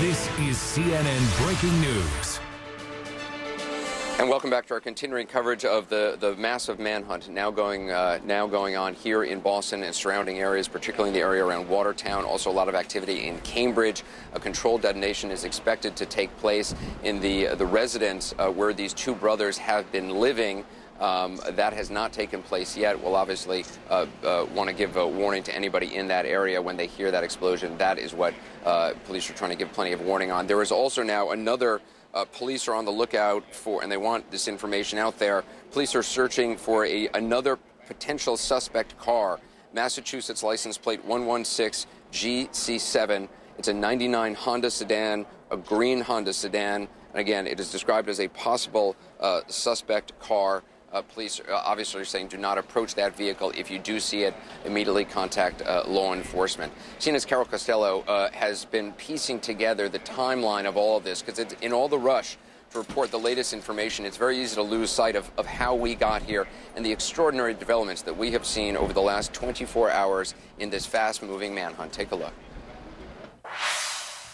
This is CNN Breaking News. And welcome back to our continuing coverage of the massive manhunt now going on here in Boston and surrounding areas, particularly in the area around Watertown. Also a lot of activity in Cambridge. A controlled detonation is expected to take place in the residence where these two brothers have been living. That has not taken place yet. We'll obviously want to give a warning to anybody in that area when they hear that explosion. That is what police are trying to give plenty of warning on. There is also now another police are on the lookout for, and they want this information out there. Police are searching for another potential suspect car, Massachusetts license plate 116GC7. It's a 99 Honda sedan, a green Honda sedan. And again, it is described as a possible suspect car. Police obviously are saying do not approach that vehicle. If you do see it, immediately contact law enforcement. CNN's Carol Costello has been piecing together the timeline of all of this because it's in all the rush to report the latest information. It's very easy to lose sight of how we got here and the extraordinary developments that we have seen over the last 24 hours in this fast-moving manhunt. Take a look.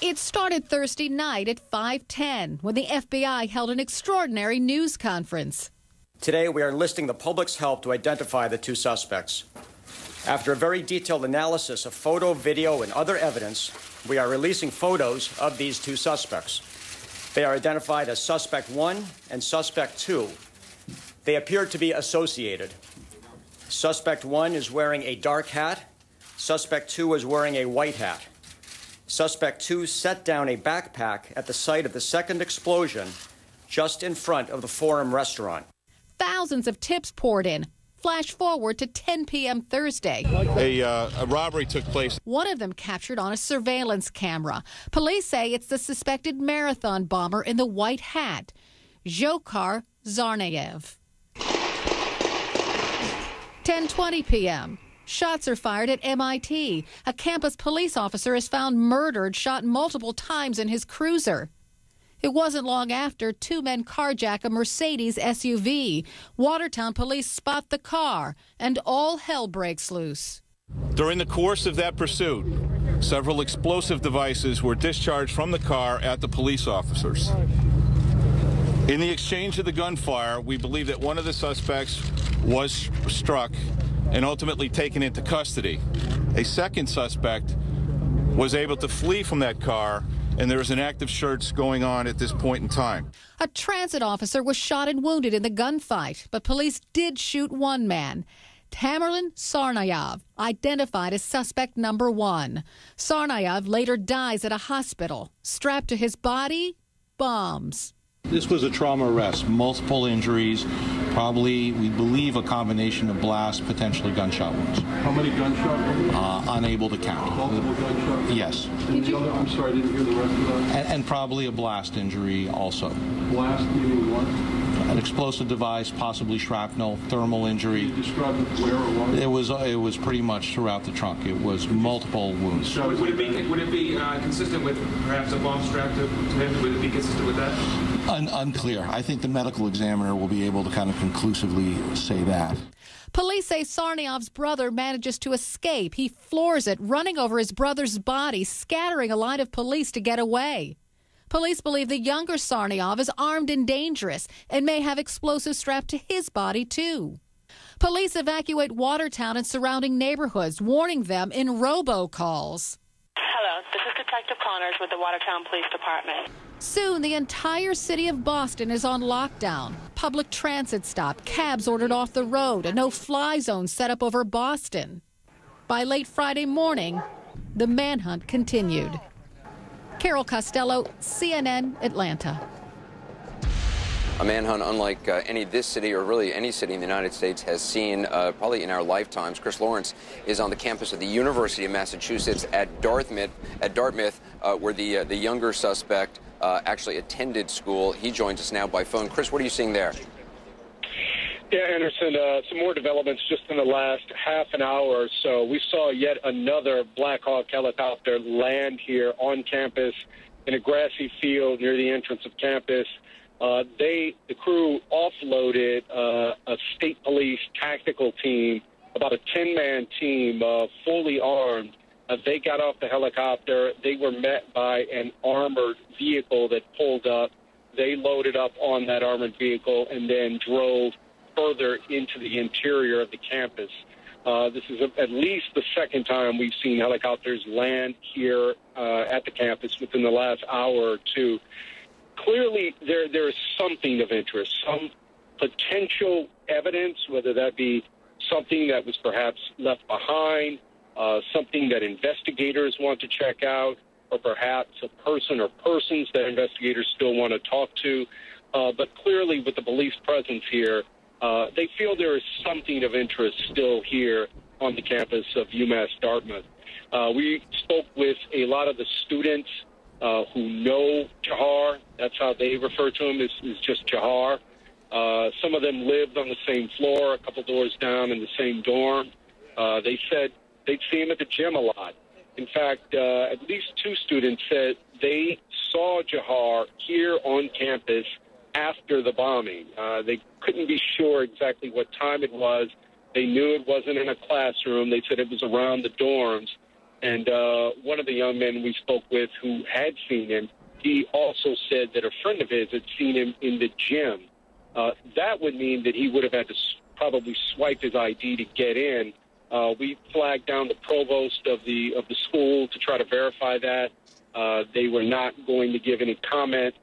It started Thursday night at 5:10 when the FBI held an extraordinary news conference. Today, we are enlisting the public's help to identify the two suspects. After a very detailed analysis of photo, video, and other evidence, we are releasing photos of these two suspects. They are identified as Suspect 1 and Suspect 2. They appear to be associated. Suspect 1 is wearing a dark hat. Suspect 2 is wearing a white hat. Suspect 2 set down a backpack at the site of the second explosion just in front of the Forum restaurant. Thousands of tips poured in. Flash forward to 10 p.m. Thursday. A robbery took place. One of them captured on a surveillance camera. Police say it's the suspected marathon bomber in the white hat, Dzhokhar Tsarnaev. 10:20 p.m. Shots are fired at MIT. A campus police officer is found murdered, shot multiple times in his cruiser. It wasn't long after two men carjack a Mercedes SUV. Watertown police spot the car, and all hell breaks loose. During the course of that pursuit, several explosive devices were discharged from the car at the police officers. In the exchange of the gunfire, we believe that one of the suspects was struck and ultimately taken into custody. A second suspect was able to flee from that car, and there is an active search going on at this point in time. A transit officer was shot and wounded in the gunfight, but police did shoot one man. Tamerlan Tsarnaev, identified as suspect number 1. Tsarnaev later dies at a hospital. Strapped to his body, bombs. This was a trauma arrest, multiple injuries, probably, we believe, a combination of blast, potentially gunshot wounds. How many gunshot wounds? Unable to count. Multiple gunshot wounds? Yes. I'm sorry, I didn't hear the rest of that. And probably a blast injury also. Blast meaning what? An explosive device, possibly shrapnel, thermal injury. Can you describe where or what? It was pretty much throughout the trunk. It was multiple wounds. So would it be consistent with perhaps a bomb strapped to him? Would it be consistent with that? Unclear. I think the medical examiner will be able to kind of conclusively say that. Police say Tsarnaev's brother manages to escape. He floors it, running over his brother's body, scattering a line of police to get away. Police believe the younger Tsarnaev is armed and dangerous and may have explosives strapped to his body, too. Police evacuate Watertown and surrounding neighborhoods, warning them in robocalls. Hello, this is Detective Connors with the Watertown Police Department. Soon, the entire city of Boston is on lockdown. Public transit stopped, cabs ordered off the road, a no-fly zone set up over Boston. By late Friday morning, the manhunt continued. Carol Costello, CNN, Atlanta. A manhunt unlike this city, or really any city in the United States, has seen probably in our lifetimes. Chris Lawrence is on the campus of the University of Massachusetts at Dartmouth, where the younger suspect actually attended school. He joins us now by phone. Chris, what are you seeing there? Yeah, Anderson, some more developments just in the last half an hour or so. We saw yet another Black Hawk helicopter land here on campus in a grassy field near the entrance of campus. The crew offloaded a state police tactical team, about a 10-man team, fully armed, They got off the helicopter. They were met by an armored vehicle that pulled up. They loaded up on that armored vehicle and then drove further into the interior of the campus. This is at least the second time we've seen helicopters land here at the campus within the last hour or two. Clearly, there is something of interest, some potential evidence, whether that be something that was perhaps left behind, something that investigators want to check out, or perhaps a person or persons that investigators still want to talk to. But clearly, with the police presence here, they feel there is something of interest still here on the campus of UMass Dartmouth. We spoke with a lot of the students who know Jahar. That's how they refer to him, is just Jahar. Some of them lived on the same floor, a couple doors down in the same dorm. They said they'd see him at the gym a lot. In fact, at least two students said they saw Jahar here on campus after the bombing. They couldn't be sure exactly what time it was. They knew it wasn't in a classroom. They said it was around the dorms. And one of the young men we spoke with who had seen him, he also said that a friend of his had seen him in the gym. That would mean that he would have had to probably swipe his ID to get in. We flagged down the provost of the school to try to verify that. They were not going to give any comment.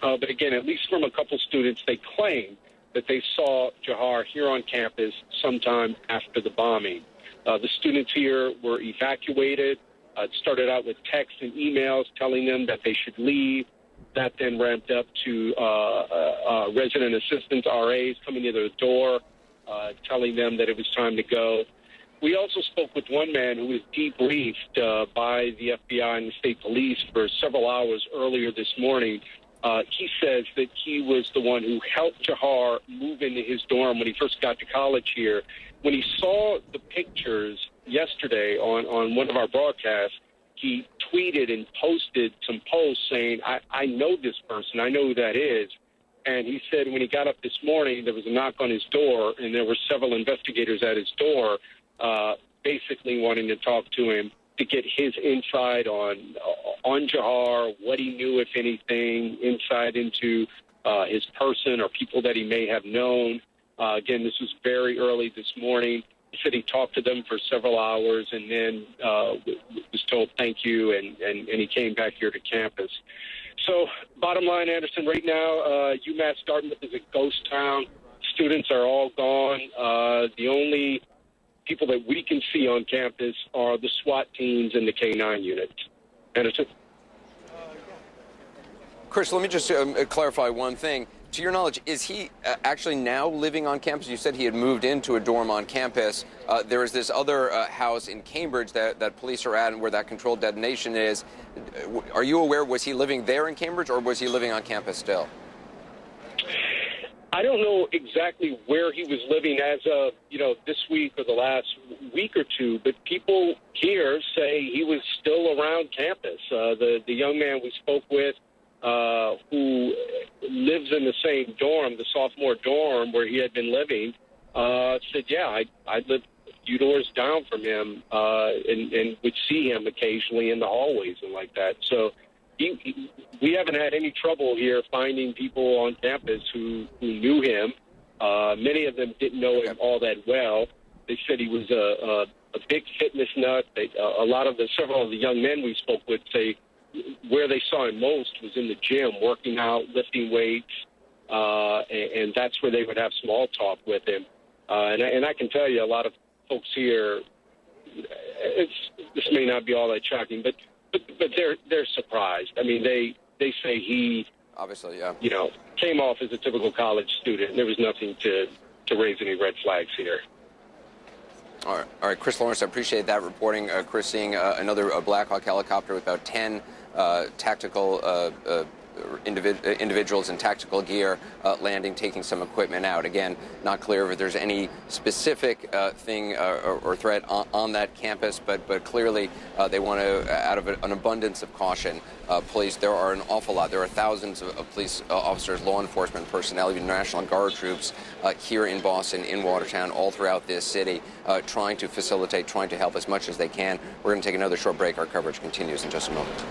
But again, at least from a couple students, they claim that they saw Jahar here on campus sometime after the bombing. The students here were evacuated. It started out with texts and emails telling them that they should leave. That then ramped up to resident assistants, RAs, coming to their door, telling them that it was time to go. We also spoke with one man who was debriefed by the FBI and the state police for several hours earlier this morning. He says that he was the one who helped Jahar move into his dorm when he first got to college here. When he saw the pictures yesterday on one of our broadcasts, he tweeted and posted some posts saying, I know this person, I know who that is. And he said when he got up this morning, there was a knock on his door, and there were several investigators at his door basically wanting to talk to him to get his insight on Jahar, what he knew, if anything, insight into his person or people that he may have known. Again, this was very early this morning. He said he talked to them for several hours and then was told thank you, and he came back here to campus. So bottom line, Anderson, right now, UMass Dartmouth is a ghost town. Students are all gone. The only people that we can see on campus are the SWAT teams and the K-9 units. Anderson? Chris, let me just clarify one thing. To your knowledge, is he actually now living on campus? You said he had moved into a dorm on campus. There is this other house in Cambridge that police are at and where that controlled detonation is. Are you aware, was he living there in Cambridge or was he living on campus still? I don't know exactly where he was living as of, this week or the last week or two, but people here say he was still around campus. The young man we spoke with who lives in the same dorm, the sophomore dorm where he had been living, said, yeah, I lived a few doors down from him and would see him occasionally in the hallways and like that. So we haven't had any trouble here finding people on campus who knew him. Many of them didn't know him all that well. They said he was a big fitness nut. Several of the young men we spoke with say where they saw him most was in the gym, working out, lifting weights, and that's where they would have small talk with him. And I can tell you, a lot of folks here, this may not be all that shocking, but they're surprised. I mean, they say he obviously, yeah, came off as a typical college student, and there was nothing to raise any red flags here. All right, Chris Lawrence, I appreciate that reporting. Chris, seeing another Black Hawk helicopter with about 10 tactical individuals in tactical gear landing, taking some equipment out. Again, not clear if there's any specific thing or threat on that campus, but clearly they want to, out of an abundance of caution, police. There are an awful lot. There are thousands of police officers, law enforcement personnel, even National Guard troops here in Boston, in Watertown, all throughout this city, trying to facilitate, trying to help as much as they can. We're going to take another short break. Our coverage continues in just a moment.